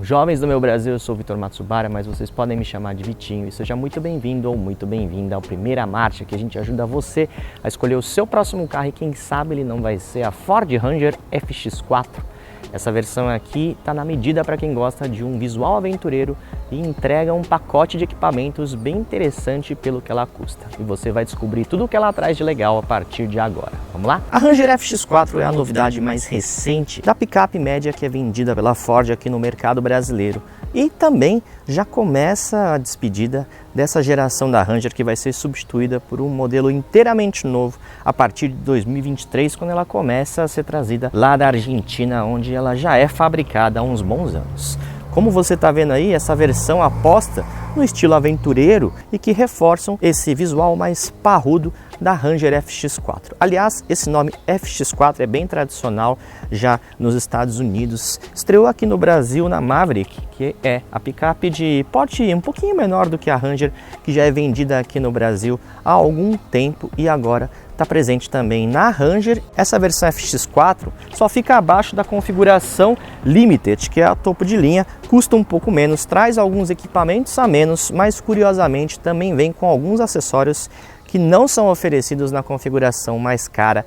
Jovens do meu Brasil, eu sou o Vitor Matsubara, mas vocês podem me chamar de Vitinho e seja muito bem-vindo ou muito bem-vinda ao Primeira Marcha, que a gente ajuda você a escolher o seu próximo carro e quem sabe ele não vai ser a Ford Ranger FX4. Essa versão aqui está na medida para quem gosta de um visual aventureiro e entrega um pacote de equipamentos bem interessante pelo que ela custa. E você vai descobrir tudo o que ela traz de legal a partir de agora. Vamos lá? A Ranger FX4 é a novidade mais recente da picape média que é vendida pela Ford aqui no mercado brasileiro. E também já começa a despedida dessa geração da Ranger que vai ser substituída por um modelo inteiramente novo a partir de 2023, quando ela começa a ser trazida lá da Argentina, onde ela já é fabricada há uns bons anos. Como você está vendo aí, essa versão aposta no estilo aventureiro e que reforçam esse visual mais parrudo da Ranger FX4. Aliás, esse nome FX4 é bem tradicional já nos Estados Unidos. Estreou aqui no Brasil na Maverick, que é a picape de porte um pouquinho menor do que a Ranger, que já é vendida aqui no Brasil há algum tempo e agora está presente também na Ranger. Essa versão FX4 só fica abaixo da configuração Limited, que é a topo de linha, custa um pouco menos, traz alguns equipamentos a menos, mas curiosamente também vem com alguns acessórios que não são oferecidos na configuração mais cara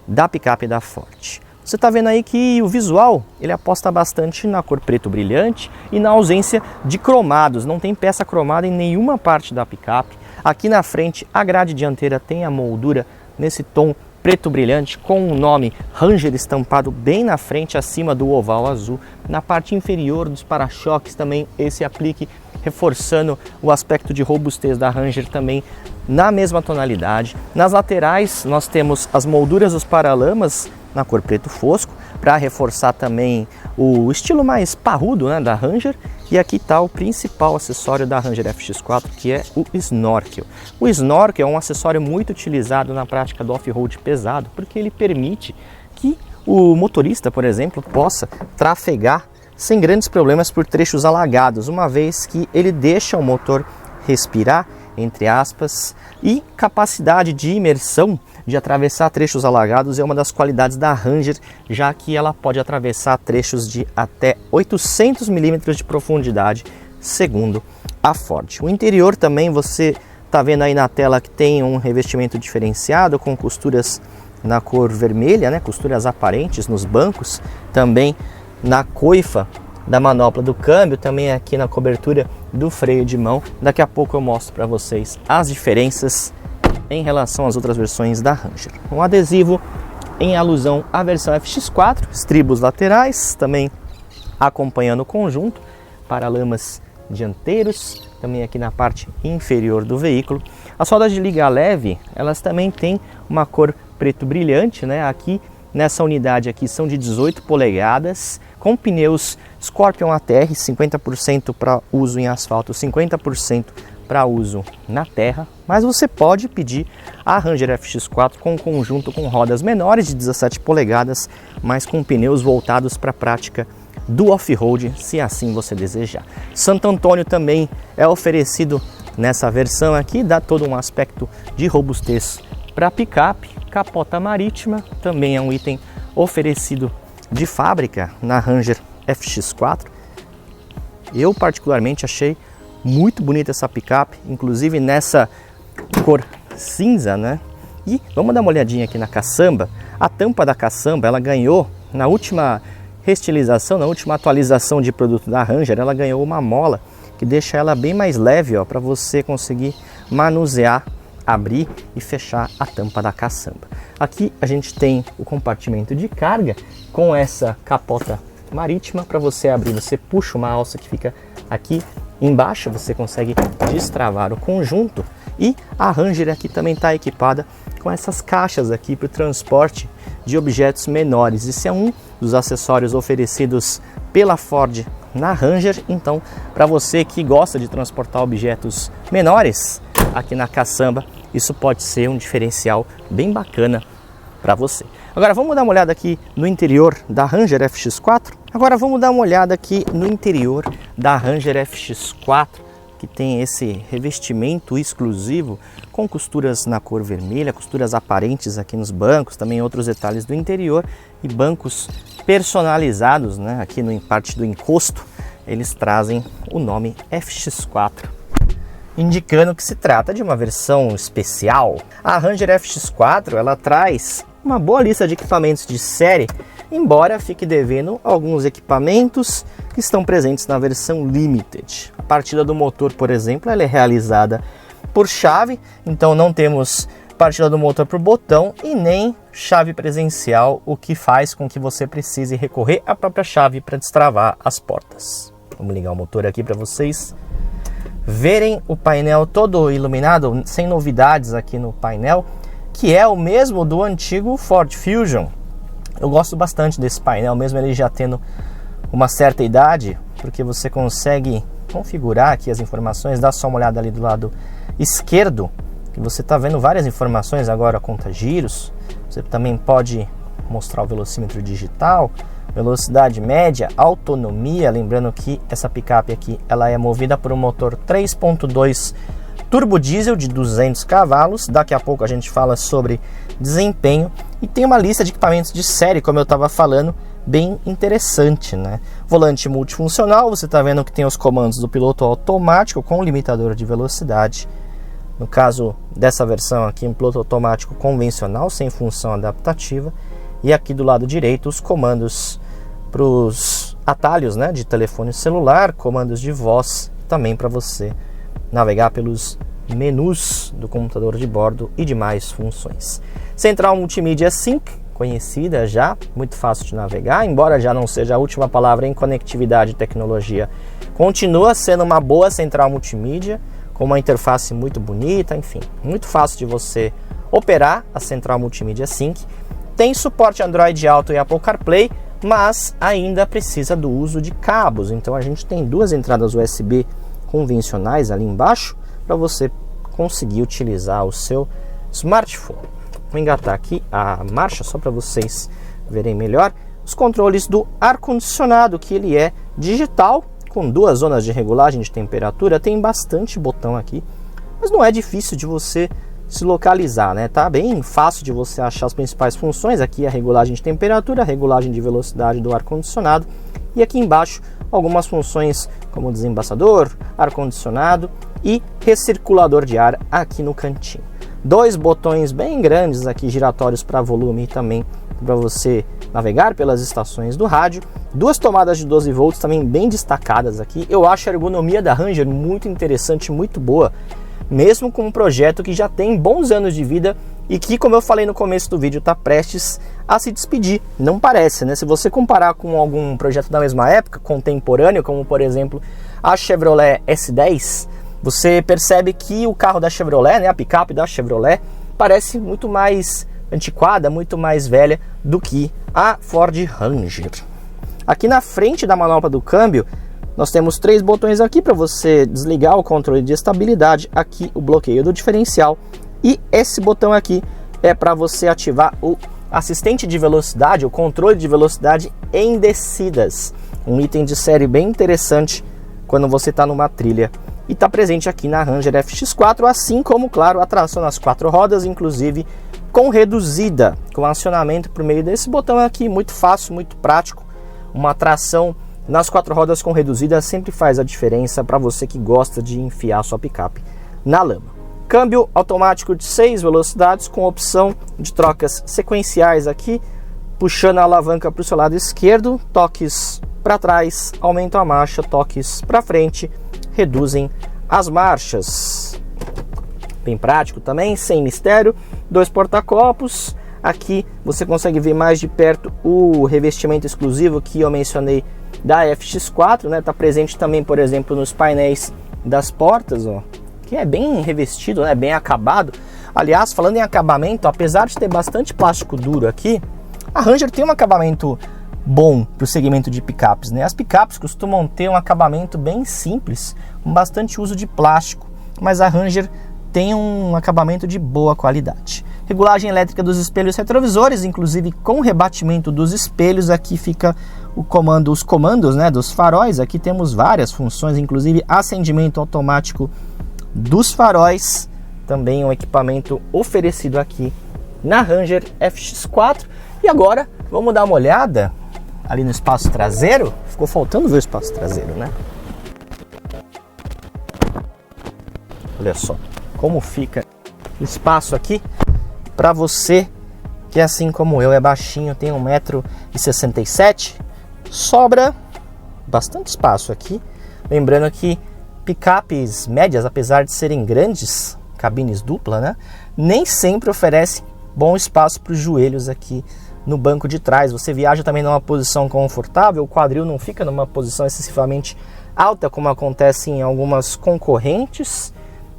da picape da Ford. Você está vendo aí que o visual ele aposta bastante na cor preto brilhante e na ausência de cromados, não tem peça cromada em nenhuma parte da picape. Aqui na frente a grade dianteira tem a moldura nesse tom preto brilhante com o nome Ranger estampado bem na frente acima do oval azul. Na parte inferior dos para-choques também esse aplique reforçando o aspecto de robustez da Ranger também na mesma tonalidade. Nas laterais nós temos as molduras dos paralamas na cor preto fosco para reforçar também o estilo mais parrudo, né, da Ranger. E aqui está o principal acessório da Ranger FX4, que é o snorkel. O snorkel é um acessório muito utilizado na prática do off-road pesado, porque ele permite que o motorista, por exemplo, possa trafegar sem grandes problemas por trechos alagados, uma vez que ele deixa o motor respirar, entre aspas, e capacidade de imersão de atravessar trechos alagados é uma das qualidades da Ranger, já que ela pode atravessar trechos de até 800 milímetros de profundidade, segundo a Ford. O interior também você está vendo aí na tela que tem um revestimento diferenciado com costuras na cor vermelha, né, costuras aparentes nos bancos, também na coifa da manopla do câmbio, também aqui na cobertura do freio de mão. Daqui a pouco eu mostro para vocês as diferenças em relação às outras versões da Ranger. Um adesivo em alusão à versão FX4, estribos laterais, também acompanhando o conjunto, paralamas dianteiros, também aqui na parte inferior do veículo. As rodas de liga leve, elas também têm uma cor preto brilhante, né? Aqui nessa unidade aqui são de 18 polegadas, com pneus Scorpion ATR, 50% para uso em asfalto, 50% para uso na terra, mas você pode pedir a Ranger FX4 com um conjunto com rodas menores de 17 polegadas, mas com pneus voltados para a prática do off-road, se assim você desejar. Santo Antônio também é oferecido nessa versão aqui, dá todo um aspecto de robustez para picape. Capota marítima também é um item oferecido de fábrica na Ranger FX4. Eu particularmente achei muito bonita essa picape, inclusive nessa cor cinza, né? E vamos dar uma olhadinha aqui na caçamba. A tampa da caçamba, ela ganhou na última restilização, na última atualização de produto da Ranger, ela ganhou uma mola que deixa ela bem mais leve, ó, para você conseguir manusear, abrir e fechar a tampa da caçamba. Aqui a gente tem o compartimento de carga com essa capota marítima. Para você abrir, você puxa uma alça que fica aqui embaixo, você consegue destravar o conjunto. E a Ranger aqui também está equipada com essas caixas aqui para o transporte de objetos menores. Esse é um dos acessórios oferecidos pela Ford na Ranger. Então, para você que gosta de transportar objetos menores aqui na caçamba, isso pode ser um diferencial bem bacana para você. Agora vamos dar uma olhada aqui no interior da Ranger FX4. Que tem esse revestimento exclusivo com costuras na cor vermelha, costuras aparentes aqui nos bancos, também outros detalhes do interior e bancos personalizados, né, aqui no parte do encosto eles trazem o nome FX4, indicando que se trata de uma versão especial. A Ranger FX4 ela traz uma boa lista de equipamentos de série, embora fique devendo alguns equipamentos que estão presentes na versão Limited. A partida do motor, por exemplo, ela é realizada por chave, então não temos partida do motor por botão e nem chave presencial, o que faz com que você precise recorrer à própria chave para destravar as portas. Vamos ligar o motor aqui para vocês verem o painel todo iluminado, sem novidades aqui no painel, que é o mesmo do antigo Ford Fusion. Eu gosto bastante desse painel, mesmo ele já tendo uma certa idade, porque você consegue configurar aqui as informações. Dá só uma olhada ali do lado esquerdo, que você está vendo várias informações agora, conta giros. Você também pode mostrar o velocímetro digital, velocidade média, autonomia. Lembrando que essa picape aqui ela é movida por um motor 3.2 turbo diesel de 200 cavalos. Daqui a pouco a gente fala sobre desempenho. E tem uma lista de equipamentos de série, como eu estava falando, bem interessante, né? Volante multifuncional, você está vendo que tem os comandos do piloto automático com limitador de velocidade. No caso dessa versão aqui, um piloto automático convencional, sem função adaptativa. E aqui do lado direito, os comandos para os atalhos, né, de telefone celular, comandos de voz, também para você navegar pelos menus do computador de bordo e demais funções. Central Multimídia Sync, conhecida já, muito fácil de navegar, embora já não seja a última palavra em conectividade e tecnologia. Continua sendo uma boa central multimídia, com uma interface muito bonita, enfim, muito fácil de você operar a central multimídia Sync. Tem suporte Android Auto e Apple CarPlay, mas ainda precisa do uso de cabos. Então a gente tem duas entradas USB convencionais ali embaixo para você conseguir utilizar o seu smartphone. Vou engatar aqui a marcha só para vocês verem melhor. Os controles do ar-condicionado, que ele é digital, com duas zonas de regulagem de temperatura. Tem bastante botão aqui, mas não é difícil de você se localizar, né? Tá bem fácil de você achar as principais funções. Aqui a regulagem de temperatura, a regulagem de velocidade do ar-condicionado, e aqui embaixo algumas funções como desembaçador, ar-condicionado e recirculador de ar aqui no cantinho. Dois botões bem grandes aqui giratórios para volume e também para você navegar pelas estações do rádio. Duas tomadas de 12 volts também bem destacadas aqui. Eu acho a ergonomia da Ranger muito interessante, muito boa, mesmo com um projeto que já tem bons anos de vida e que, como eu falei no começo do vídeo, está prestes a se despedir. Não parece, né? Se você comparar com algum projeto da mesma época, contemporâneo, como por exemplo a Chevrolet S10, você percebe que o carro da Chevrolet, né, a picape da Chevrolet, parece muito mais antiquada, muito mais velha do que a Ford Ranger. Aqui na frente da manopla do câmbio, nós temos três botões aqui para você desligar o controle de estabilidade, aqui o bloqueio do diferencial, e esse botão aqui é para você ativar o assistente de velocidade, o controle de velocidade em descidas. Um item de série bem interessante quando você está numa trilha. E está presente aqui na Ranger FX4, assim como, claro, a tração nas quatro rodas, inclusive com reduzida, com acionamento por meio desse botão aqui, muito fácil, muito prático. Uma tração nas quatro rodas com reduzida sempre faz a diferença para você que gosta de enfiar sua picape na lama. Câmbio automático de 6 velocidades com opção de trocas sequenciais aqui, puxando a alavanca para o seu lado esquerdo, toques para trás, aumentam a marcha, toques para frente, reduzem as marchas. Bem prático também, sem mistério. Dois porta-copos. Aqui você consegue ver mais de perto o revestimento exclusivo que eu mencionei da FX4, né? Tá presente também, por exemplo, nos painéis das portas, ó, que é bem revestido, né? Bem acabado. Aliás, falando em acabamento, apesar de ter bastante plástico duro aqui, a Ranger tem um acabamento bom para o segmento de picapes, né? As picapes costumam ter um acabamento bem simples, com bastante uso de plástico, mas a Ranger tem um acabamento de boa qualidade. Regulagem elétrica dos espelhos retrovisores, inclusive com rebatimento dos espelhos. Aqui fica os comandos, né, dos faróis. Aqui temos várias funções, inclusive acendimento automático dos faróis. Também um equipamento oferecido aqui na Ranger FX4. E agora vamos dar uma olhada ali no espaço traseiro. Ficou faltando ver o espaço traseiro, né? Olha só como fica o espaço aqui para você que, assim como eu, é baixinho, tem 1,67 m. Sobra bastante espaço aqui. Lembrando que picapes médias, apesar de serem grandes, cabines dupla, né, nem sempre oferecem bom espaço para os joelhos aqui no banco de trás. Você viaja também numa posição confortável, o quadril não fica numa posição excessivamente alta, como acontece em algumas concorrentes,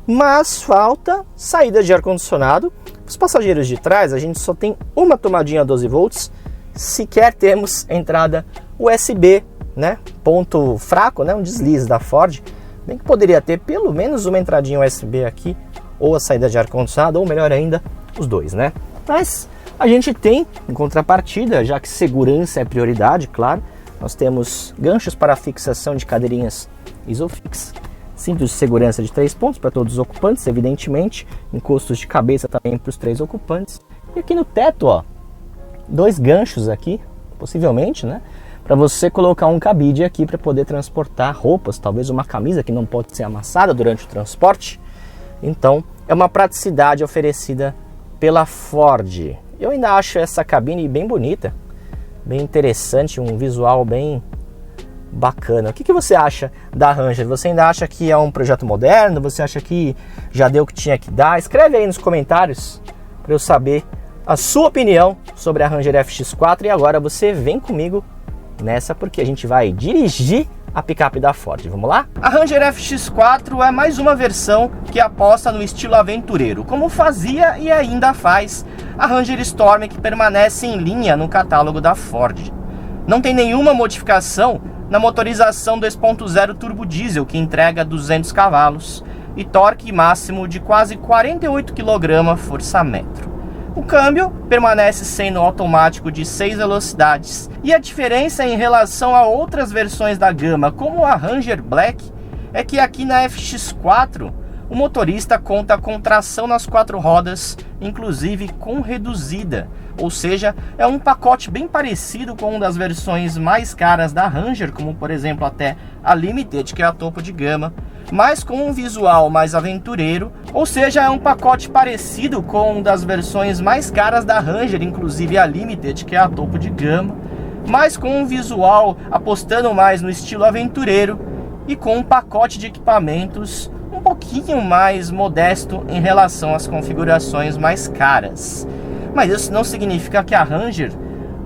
mas falta saída de ar-condicionado. Os passageiros de trás, a gente só tem uma tomadinha 12 volts, sequer temos entrada USB, né? Ponto fraco, né? Um deslize da Ford. Bem que poderia ter pelo menos uma entradinha USB aqui, ou a saída de ar-condicionado, ou melhor ainda, os dois, né? Mas a gente tem, em contrapartida, já que segurança é prioridade, claro, nós temos ganchos para fixação de cadeirinhas Isofix, cintos de segurança de 3 pontos para todos os ocupantes, evidentemente, encostos de cabeça também para os 3 ocupantes. E aqui no teto, ó, 2 ganchos aqui, possivelmente, né? Para você colocar um cabide aqui para poder transportar roupas, talvez uma camisa que não pode ser amassada durante o transporte. Então, é uma praticidade oferecida pela Ford. Eu ainda acho essa cabine bem bonita, bem interessante, um visual bem bacana. O que você acha da Ranger? Você ainda acha que é um projeto moderno? Você acha que já deu o que tinha que dar? Escreve aí nos comentários para eu saber a sua opinião sobre a Ranger FX4. E agora você vem comigo nessa, porque a gente vai dirigir a picape da Ford. Vamos lá? A Ranger FX4 é mais uma versão que aposta no estilo aventureiro, como fazia e ainda faz a Ranger Storm, que permanece em linha no catálogo da Ford. Não tem nenhuma modificação na motorização 2.0 turbo diesel, que entrega 200 cavalos e torque máximo de quase 48 kgfm. O câmbio permanece sendo automático de 6 velocidades, e a diferença em relação a outras versões da gama, como a Ranger Black, é que aqui na FX4 o motorista conta com tração nas 4 rodas, inclusive com reduzida, ou seja, é um pacote bem parecido com uma das versões mais caras da Ranger, como por exemplo até a Limited, que é a topo de gama, mas com um visual mais aventureiro, ou seja, é um pacote parecido com uma das versões mais caras da Ranger, inclusive a Limited, que é a topo de gama, mas com um visual apostando mais no estilo aventureiro e com um pacote de equipamentos um pouquinho mais modesto em relação às configurações mais caras. Mas isso não significa que a Ranger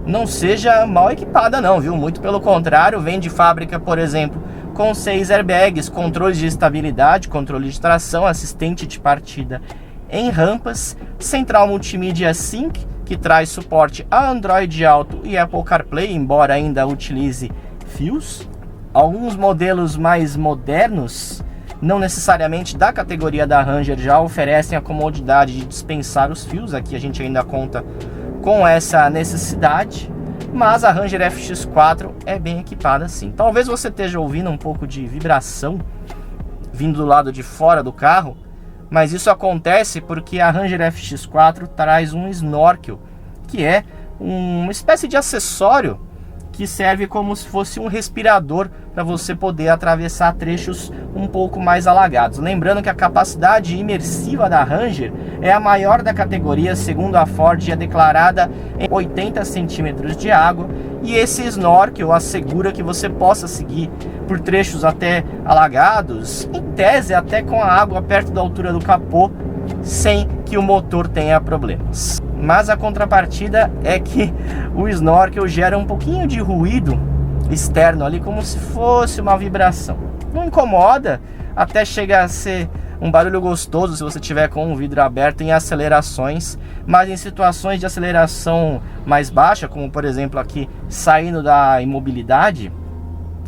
não seja mal equipada não, viu? Muito pelo contrário, vem de fábrica, por exemplo, com 6 airbags, controles de estabilidade, controle de tração, assistente de partida em rampas, central multimídia Sync, que traz suporte a Android Auto e Apple CarPlay, embora ainda utilize fios. Alguns modelos mais modernos, não necessariamente da categoria da Ranger, já oferecem a comodidade de dispensar os fios. Aqui a gente ainda conta com essa necessidade, mas a Ranger FX4 é bem equipada sim. Talvez você esteja ouvindo um pouco de vibração vindo do lado de fora do carro, mas isso acontece porque a Ranger FX4 traz um snorkel, que é uma espécie de acessório que serve como se fosse um respirador para você poder atravessar trechos um pouco mais alagados. Lembrando que a capacidade imersiva da Ranger é a maior da categoria, segundo a Ford, é declarada em 80 centímetros de água, e esse snorkel assegura que você possa seguir por trechos até alagados, em tese até com a água perto da altura do capô, sem que o motor tenha problemas. Mas a contrapartida é que o snorkel gera um pouquinho de ruído externo ali, como se fosse uma vibração. Não incomoda, até chega a ser um barulho gostoso se você tiver com o vidro aberto em acelerações, mas em situações de aceleração mais baixa, como por exemplo aqui saindo da imobilidade,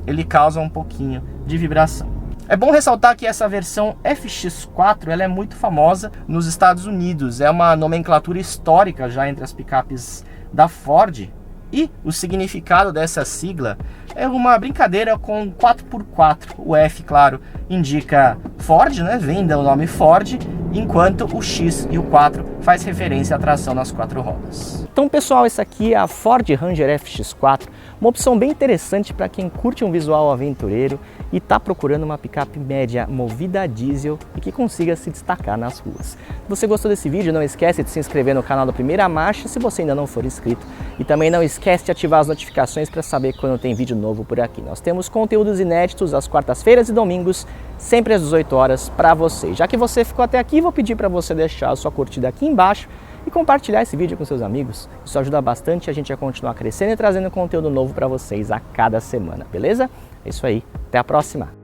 ele causa um pouquinho de vibração. É bom ressaltar que essa versão FX4 ela é muito famosa nos Estados Unidos, é uma nomenclatura histórica já entre as picapes da Ford, e o significado dessa sigla é uma brincadeira com 4x4. O F, claro, indica Ford, né? Vem do nome Ford, enquanto o X e o 4 faz referência à tração nas 4 rodas. Então pessoal, essa aqui é a Ford Ranger FX4, uma opção bem interessante para quem curte um visual aventureiro e está procurando uma picape média movida a diesel e que consiga se destacar nas ruas. Se você gostou desse vídeo, não esquece de se inscrever no canal do Primeira Marcha se você ainda não for inscrito e também não esquece de ativar as notificações para saber quando tem vídeo novo por aqui. Nós temos conteúdos inéditos às quartas-feiras e domingos, sempre às 18 horas para você. Já que você ficou até aqui, vou pedir para você deixar a sua curtida aqui embaixo e compartilhar esse vídeo com seus amigos. Isso ajuda bastante a gente a continuar crescendo e trazendo conteúdo novo para vocês a cada semana, beleza? É isso aí, até a próxima!